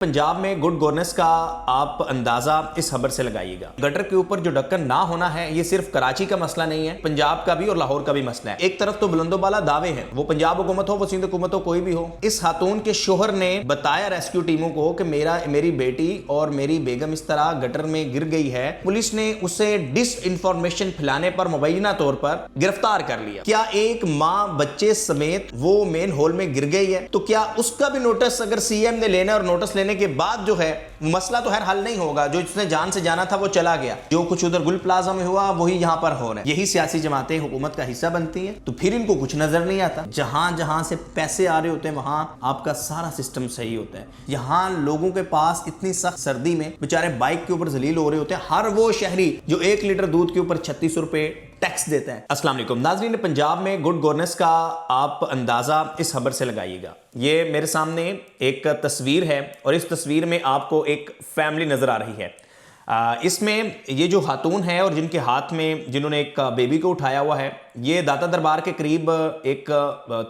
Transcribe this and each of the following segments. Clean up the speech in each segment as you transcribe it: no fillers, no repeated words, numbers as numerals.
पंजाब में good governance का आप अंदाजा इस खबर से लगाइएगा। गटर के ऊपर जो ढक्कन ना होना है ये सिर्फ कराची का मसला नहीं है, पंजाब का भी और लाहौर का भी मसला है। एक तरफ तो बुलंदोबाला दावे हैं, वो पंजाब हुकूमत हो वो सिंध हुकूमत हो कोई भी हो। इस खातून के शोहर ने बताया रेस्क्यू टीमों को कि मेरी बेटी और मेरी बेगम इस तरह गटर में गिर गई है। पुलिस ने उसे डिस इंफॉर्मेशन फैलाने पर मुबैना तौर पर गिरफ्तार कर लिया। क्या एक माँ बच्चे समेत वो मेन होल में गिर गई है तो क्या उसका भी नोटिस अगर सीएम ने लेना और नोटिस लेने के बाद जो है मसला तो हर हल नहीं होगा। जो जिसने जान से जाना था वो चला गया, जो कुछ उधर गुल प्लाजा में हुआ वही यहां पर हो रहा है। यही सियासी जमातें हुकूमत का हिस्सा बनती हैं तो फिर इनको कुछ नजर नहीं आता। जहां जहां से पैसे आ रहे होते हैं वहां आपका सारा सिस्टम सही होता है। यहां लोगों के पास इतनी सख्त सर्दी में बेचारे बाइक के ऊपर जलील हो रहे होते हैं। हर वो शहरी जो 1 लीटर दूध के ऊपर 36 रुपए टैक्स देता है। अस्सलाम वालेकुम नाज़रीन, पंजाब में गुड गवर्नेंस का आप अंदाजा इस खबर से लगाइएगा। ये मेरे सामने एक तस्वीर है और इस तस्वीर में आपको एक फैमिली नजर आ रही है। इसमें ये जो खातून है और जिनके हाथ में जिन्होंने एक बेबी को उठाया हुआ है, ये दाता दरबार के करीब एक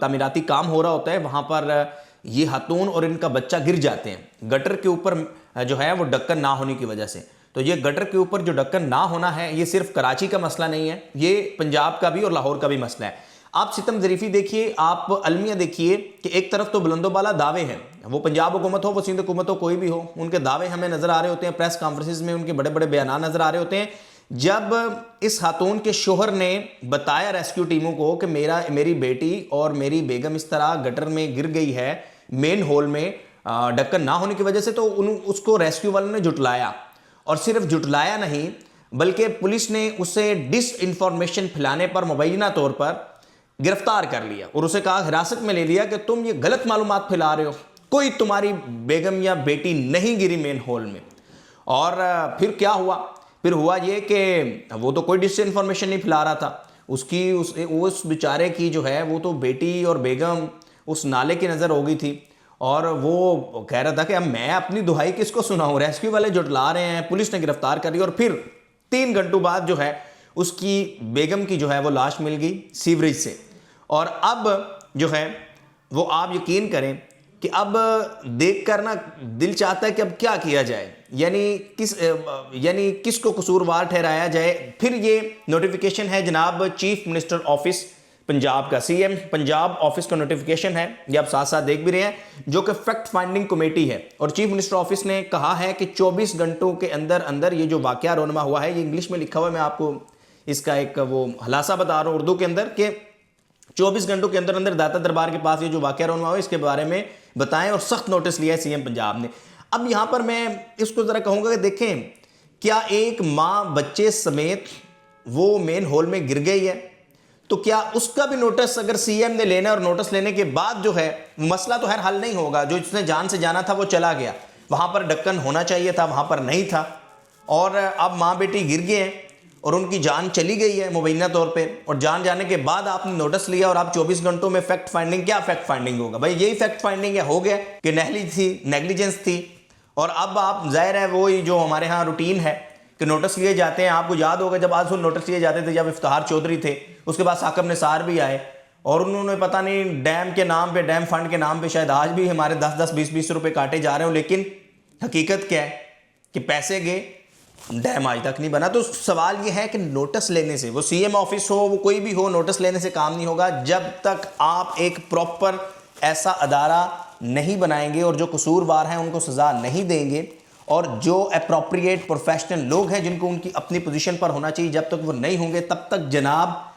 तामीराती काम हो रहा होता है। वहां पर ये खातून और इनका बच्चा गिर जाते हैं गटर के ऊपर जो है वो ढक्कन ना होने की वजह से। तो ये गटर के ऊपर जो ढक्कन ना होना है ये सिर्फ कराची का मसला नहीं है, ये पंजाब का भी और लाहौर का भी मसला है। आप सितम ज़रीफ़ी देखिए, आप अलमिया देखिए कि एक तरफ तो बुलंदोबाला दावे हैं, वो पंजाब हुकूमत हो वो सिंध हुकूमत हो कोई भी हो, उनके दावे हमें नज़र आ रहे होते हैं। प्रेस कॉन्फ्रेंसिस में उनके बड़े बड़े बयान नज़र आ रहे होते हैं। जब इस खातून के शोहर ने बताया रेस्क्यू टीमों को कि मेरी बेटी और मेरी बेगम इस तरह गटर में गिर गई है मेन होल में ढक्कन ना होने की वजह से, तो उसको रेस्क्यू वालों ने जुटलाया। और सिर्फ जुटलाया नहीं बल्कि पुलिस ने उसे डिस इंफॉर्मेशन फैलाने पर मुबैना तौर पर गिरफ्तार कर लिया और उसे कहा हिरासत में ले लिया कि तुम ये गलत मालूमात फैला रहे हो, कोई तुम्हारी बेगम या बेटी नहीं गिरी मेन होल में। और फिर क्या हुआ? फिर हुआ ये कि वो तो कोई डिस इंफॉर्मेशन नहीं फैला रहा था, उस बेचारे की जो है वो तो बेटी और बेगम उस नाले की नज़र हो गई थी। और वो कह रहा था कि अब मैं अपनी दुहाई किसको सुनाऊं, रेस्क्यू वाले जुटला रहे हैं। पुलिस ने गिरफ्तार कर लिया और फिर 3 घंटों बाद जो है उसकी बेगम की जो है वो लाश मिल गई सीवरेज से। और अब जो है वो आप यकीन करें कि अब देखकर ना दिल चाहता है कि अब क्या किया जाए, यानी किसको कसूरवार ठहराया जाए। फिर ये नोटिफिकेशन है जनाब चीफ मिनिस्टर ऑफिस पंजाब का, सीएम पंजाब ऑफिस का नोटिफिकेशन है, ये आप साथ साथ देख भी रहे हैं, जो कि फैक्ट फाइंडिंग कमेटी है। और चीफ मिनिस्टर ऑफिस ने कहा है कि 24 घंटों के अंदर अंदर ये जो वाकया रोनमा हुआ है, ये इंग्लिश में लिखा हुआ है, मैं आपको इसका एक वो हलासा बता रहा हूँ उर्दू के अंदर, कि 24 घंटों के अंदर अंदर दाता दरबार के पास ये जो वाकया रोनमा हुआ है इसके बारे में बताएं और सख्त नोटिस लिया है सीएम पंजाब ने। अब यहाँ पर मैं इसको जरा कहूँगा कि देखें, क्या एक माँ बच्चे समेत वो मेन होल में गिर गई है तो क्या उसका भी नोटिस अगर सीएम ने लेना और नोटिस लेने के बाद जो है मसला तो हर हल नहीं होगा। जो जिसने जान से जाना था वो चला गया, वहां पर ढक्कन होना चाहिए था वहां पर नहीं था। और अब माँ बेटी गिर गए हैं और उनकी जान चली गई है मुबैना तौर पे, और जान जाने के बाद आपने नोटिस लिया और आप 24 घंटों में फैक्ट फाइंडिंग, क्या फैक्ट फाइंडिंग होगा भाई? यही फैक्ट फाइंडिंग है, हो गया कि नेग्लिजेंस थी। और अब आप जाहिर है वो जो हमारे यहाँ रूटीन है कि नोटिस लिए जाते हैं। आपको याद होगा जब आज नोटिस लिए जाते थे, जब इफ्तिखार चौधरी थे, उसके बाद साकिब निसार भी आए और उन्होंने पता नहीं डैम के नाम पे, डैम फंड के नाम पे शायद आज भी हमारे 10-10 20-20 रुपए काटे जा रहे हो, लेकिन हकीकत क्या है कि पैसे गए, डैम आज तक नहीं बना। तो सवाल ये है कि नोटिस लेने से, वो सीएम ऑफिस हो वो कोई भी हो, नोटिस लेने से काम नहीं होगा जब तक आप एक प्रॉपर ऐसा अदारा नहीं बनाएंगे और जो कसूरवार हैं उनको सजा नहीं देंगे और जो अप्रोप्रिएट प्रोफेशनल लोग हैं जिनको उनकी अपनी पोजीशन पर होना चाहिए, जब तक वो नहीं होंगे तब तक जनाब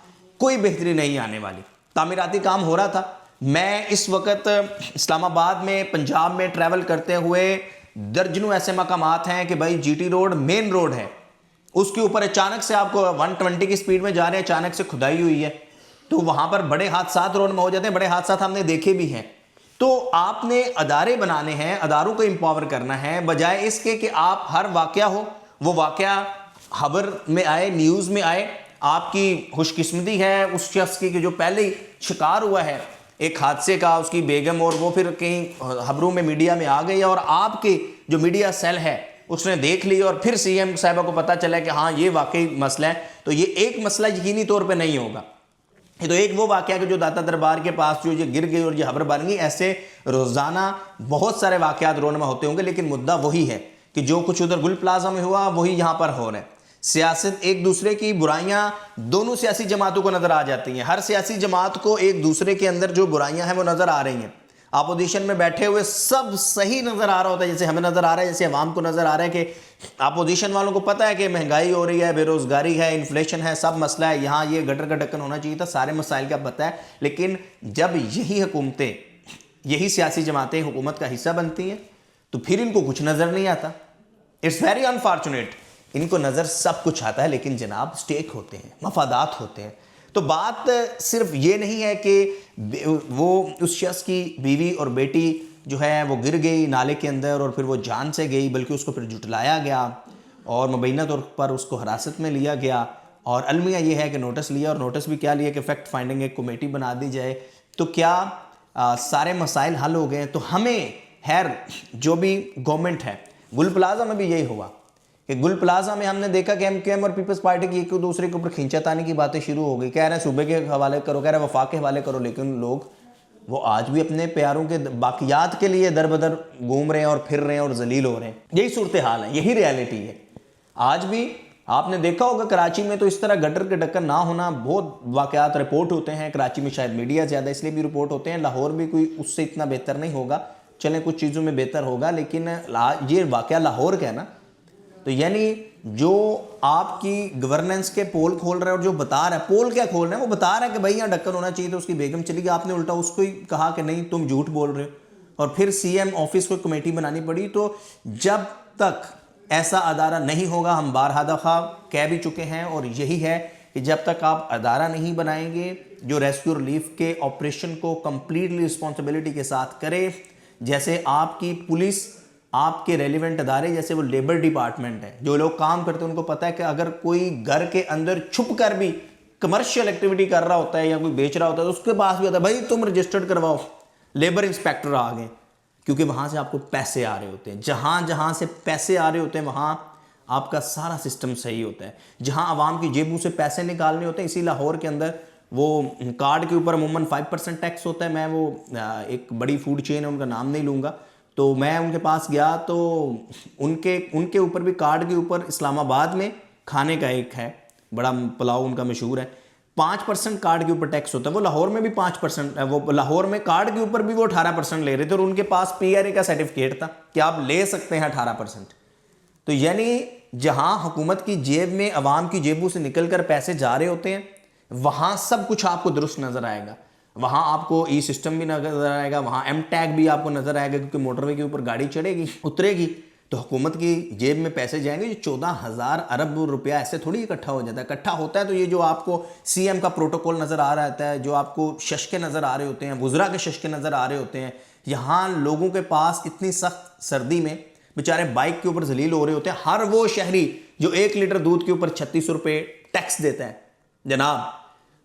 कोई बेहतरी नहीं आने वाली। तामीराती काम हो रहा था, मैं इस वक्त इस्लामाबाद में पंजाब में ट्रैवल करते हुए दर्जनों ऐसे मकामात हैं कि भाई जीटी रोड मेन रोड है, उसके ऊपर अचानक से आपको 120 की स्पीड में जा रहे हैं, अचानक से खुदाई हुई है, तो वहां पर बड़े हादसा रोड में हो जाते हैं। बड़े हादसा हमने देखे भी हैं। तो आपने अदारे बनाने हैं, अदारों को एम्पावर करना है, बजाय इसके कि आप हर वाकया हो वो वाकया खबर में आए, न्यूज़ में आए। आपकी खुशकिस्मती है उस शख्स की कि जो पहले ही शिकार हुआ है एक हादसे का, उसकी बेगम, और वो फिर कहीं खबरों में मीडिया में आ गई और आपके जो मीडिया सेल है उसने देख ली और फिर सीएम साहिबा को पता चला कि हाँ ये वाकई मसला है। तो ये एक मसला यकीनी तौर पर नहीं होगा, ये तो एक वो वाकया कि जो दाता दरबार के पास जो ये गिर गई और ये खबर बन गई, ऐसे रोजाना बहुत सारे वाकयात रोनमा होते होंगे, लेकिन मुद्दा वही है कि जो कुछ उधर गुल प्लाजा में हुआ वही यहां पर हो रहा है। सियासत, एक दूसरे की बुराइयां दोनों सियासी जमातों को नजर आ जाती हैं। हर सियासी जमात को एक दूसरे के अंदर जो बुराइयां हैं वो नजर आ रही हैं। अपोजिशन में बैठे हुए सब सही नजर आ रहा होता है, जैसे हमें नजर आ रहा है, जैसे अवाम को नजर आ रहा है कि अपोजिशन वालों को पता है कि महंगाई हो रही है, बेरोजगारी है, इन्फ्लेशन है, सब मसला है, यहाँ ये गटर का ढक्कन होना चाहिए था, सारे मसाइल का पता है। लेकिन जब यही हुकूमतें, यही सियासी जमातें हुकूमत का हिस्सा बनती हैं तो फिर इनको कुछ नजर नहीं आता। It's very unfortunate. इनको नजर सब कुछ आता है, लेकिन जनाब स्टेक होते हैं, मफादात होते हैं। तो बात सिर्फ ये नहीं है कि वो उस शख्स की बीवी और बेटी जो है वो गिर गई नाले के अंदर और फिर वो जान से गई, बल्कि उसको फिर जुटलाया गया और मुबैना तौर पर उसको हिरासत में लिया गया। और अलमिया ये है कि नोटिस लिया, और नोटिस भी क्या लिया कि फैक्ट फाइंडिंग एक कमेटी बना दी जाए। तो क्या सारे मसाइल हल हो गए? तो हमें खैर जो भी गवर्नमेंट है, गुल प्लाजा में भी यही हुआ कि गुल प्लाजा में हमने देखा कि एमक्यूएम और पीपल्स पार्टी की एक दूसरे के ऊपर खींचातानी की बातें शुरू हो गई। कह रहे हैं सूबे के हवाले करो, कह रहे हैं वफाक के हवाले करो, लेकिन लोग वो आज भी अपने प्यारों के बाकियात के लिए दर बदर घूम रहे हैं और फिर रहे हैं और जलील हो रहे हैं। यही सूरत हाल है, यही रियलिटी है। आज भी आपने देखा होगा कराची में तो इस तरह गटर के ढक्कन ना होना, बहुत वाकयात रिपोर्ट होते हैं। कराची में शायद मीडिया ज़्यादा इसलिए भी रिपोर्ट होते हैं, लाहौर भी कोई उससे इतना बेहतर नहीं होगा, चलें कुछ चीज़ों में बेहतर होगा, लेकिन ये वाकया लाहौर का है ना। तो यानी जो आपकी गवर्नेंस के पोल खोल रहा है और जो बता रहा है, पोल क्या खोल रहे हैं, वो बता रहा है कि भाई यहाँ ढक्कन होना चाहिए, तो उसकी बेगम चली गई, आपने उल्टा उसको ही कहा कि नहीं तुम झूठ बोल रहे हो, और फिर सीएम ऑफिस को कमेटी बनानी पड़ी। तो जब तक ऐसा अदारा नहीं होगा, हम बारहा दफ़ा कह भी चुके हैं, और यही है कि जब तक आप अदारा नहीं बनाएंगे जो रेस्क्यू रिलीफ के ऑपरेशन को कंप्लीटली रिस्पॉन्सिबिलिटी के साथ करे, जैसे आपकी पुलिस, आपके रेलिवेंट अदारे, जैसे वो लेबर डिपार्टमेंट है, जो लोग काम करते हैं उनको पता है कि अगर कोई घर के अंदर छुप कर भी कमर्शियल एक्टिविटी कर रहा होता है या कोई बेच रहा होता है तो उसके पास भी होता है भाई तुम रजिस्टर्ड करवाओ, लेबर इंस्पेक्टर आ गए, क्योंकि वहां से आपको पैसे आ रहे होते हैं। जहां जहां से पैसे आ रहे होते हैं वहां आपका सारा सिस्टम सही होता है। जहां आवाम की जेबों से पैसे निकालने होते हैं, इसी लाहौर के अंदर वो कार्ड के ऊपर अमूमन 5% टैक्स होता है। मैं वो एक बड़ी फूड चेन है, उनका नाम नहीं लूँगा, तो मैं उनके पास गया तो उनके ऊपर भी कार्ड के ऊपर इस्लामाबाद में खाने का एक है बड़ा पुलाव उनका मशहूर है, 5% कार्ड के ऊपर टैक्स होता है। वो लाहौर में भी 5%, वो लाहौर में कार्ड के ऊपर भी वो 18% ले रहे थे, और उनके पास पीआरए का सर्टिफिकेट था कि आप ले सकते हैं 18%। तो यानी जहां हुकूमत की जेब में, अवाम की जेबों से निकल कर पैसे जा रहे होते हैं, वहां सब कुछ आपको दुरुस्त नजर आएगा। वहां आपको ई सिस्टम भी नजर आएगा, वहां एम टैग भी आपको नजर आएगा, क्योंकि मोटरवे के ऊपर गाड़ी चढ़ेगी उतरेगी तो हुकूमत की जेब में पैसे जाएंगे। जो 14,000 अरब रुपया ऐसे थोड़ी इकट्ठा हो जाता है। इकट्ठा होता है तो ये जो आपको सीएम का प्रोटोकॉल नजर आ रहा होता है, जो आपको शशके नजर आ रहे होते हैं, वुज़रा के शशके नजर आ रहे होते हैं, यहाँ लोगों के पास इतनी सख्त सर्दी में बेचारे बाइक के ऊपर जलील हो रहे होते हैं। हर वो शहरी जो 1 लीटर दूध के ऊपर 36 रुपये टैक्स देता है जनाब,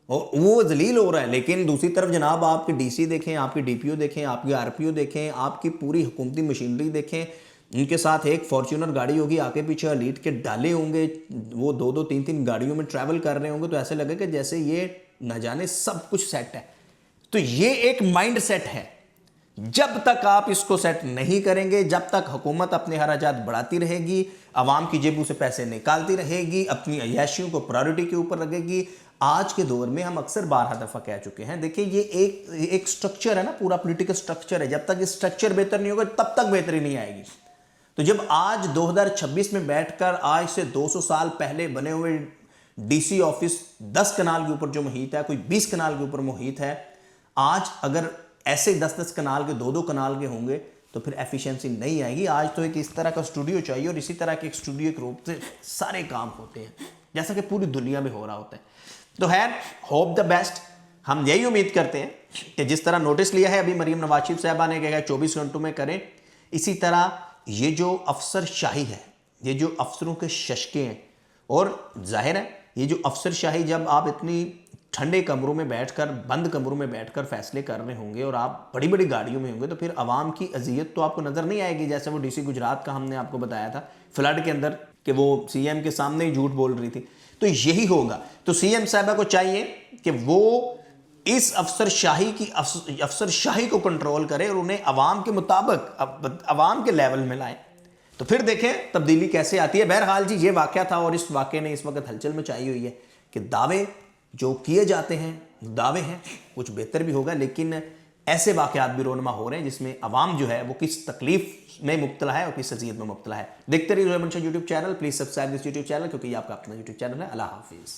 और वो जलील हो रहा है। लेकिन दूसरी तरफ जनाब आपकी डीसी देखें, आपकी डीपीओ देखें, आपकी आरपीओ देखें, आपकी पूरी हुकूमती मशीनरी देखें, उनके साथ एक फॉर्च्यूनर गाड़ी होगी, आगे पीछे एलीट के डाले होंगे, वो 2-2 3-3 गाड़ियों में ट्रैवल कर रहे होंगे, तो ऐसे लगे कि जैसे ये न जाने सब कुछ सेट है। तो ये एक माइंड सेट है। जब तक आप इसको सेट नहीं करेंगे, जब तक हुकूमत अपने खर्चात बढ़ाती रहेगी, आवाम की जेबों से पैसे निकालती रहेगी, अपनी अय्याशियों को प्रायोरिटी के ऊपर रखेगी। आज के दौर में हम अक्सर 12 दफा कह चुके हैं, देखिए ये एक स्ट्रक्चर है ना, पूरा पॉलिटिकल स्ट्रक्चर है। जब तक ये स्ट्रक्चर बेहतर नहीं होगा तब तक बेहतरी नहीं आएगी। तो जब आज 2026 में बैठकर आज से 200 साल पहले बने हुए डीसी ऑफिस 10 कनाल के ऊपर जो मुहित है, कोई 20 कनाल के ऊपर मुहित है, आज अगर ऐसे 10-10 कनाल के 2-2 कनाल के होंगे तो फिर एफिशिएंसी नहीं आएगी। आज तो एक इस तरह का स्टूडियो चाहिए, और इसी तरह के एक स्टूडियो के रूप से सारे काम होते हैं, जैसा कि पूरी दुनिया में हो रहा होता है। तो है होप द बेस्ट। हम यही उम्मीद करते हैं कि जिस तरह नोटिस लिया है अभी मरीम नवाज साहबा ने कहा 24 घंटों में करें, इसी तरह ये जो अफसरशाही है, ये जो अफसरों के शशके हैं, और जाहिर है ये जो अफसरशाही, जब आप इतनी ठंडे कमरों में बैठकर, बंद कमरों में बैठकर फैसले कर रहे होंगे और आप बड़ी बड़ी गाड़ियों में होंगे, तो फिर आवाम की अजियत तो आपको नज़र नहीं आएगी। जैसे वो डीसी गुजरात का हमने आपको बताया था फ्लड के अंदर कि वो सीएम के सामने ही झूठ बोल रही थी, तो यही होगा। तो सीएम साहबा को चाहिए कि वो इस अफसरशाही को कंट्रोल करें और उन्हें अवाम के मुताबिक अवाम के लेवल में लाएं, तो फिर देखें तब्दीली कैसे आती है। बहरहाल जी ये वाकया था और इस वाकये ने इस वक्त हलचल मचाई हुई है कि दावे जो किए जाते हैं दावे हैं, कुछ बेहतर भी होगा, लेकिन ऐसे वाकयात भी रोनमा हो रहे हैं जिसमें अवाम जो है वो किस तकलीफ में मुब्तला है और किस अज़ियत में मुब्तला है। देखते रहिए YouTube channel, please subscribe this YouTube channel, क्योंकि ये आपका अपना यूट्यूब चैनल है। अल्लाह हाफिज़।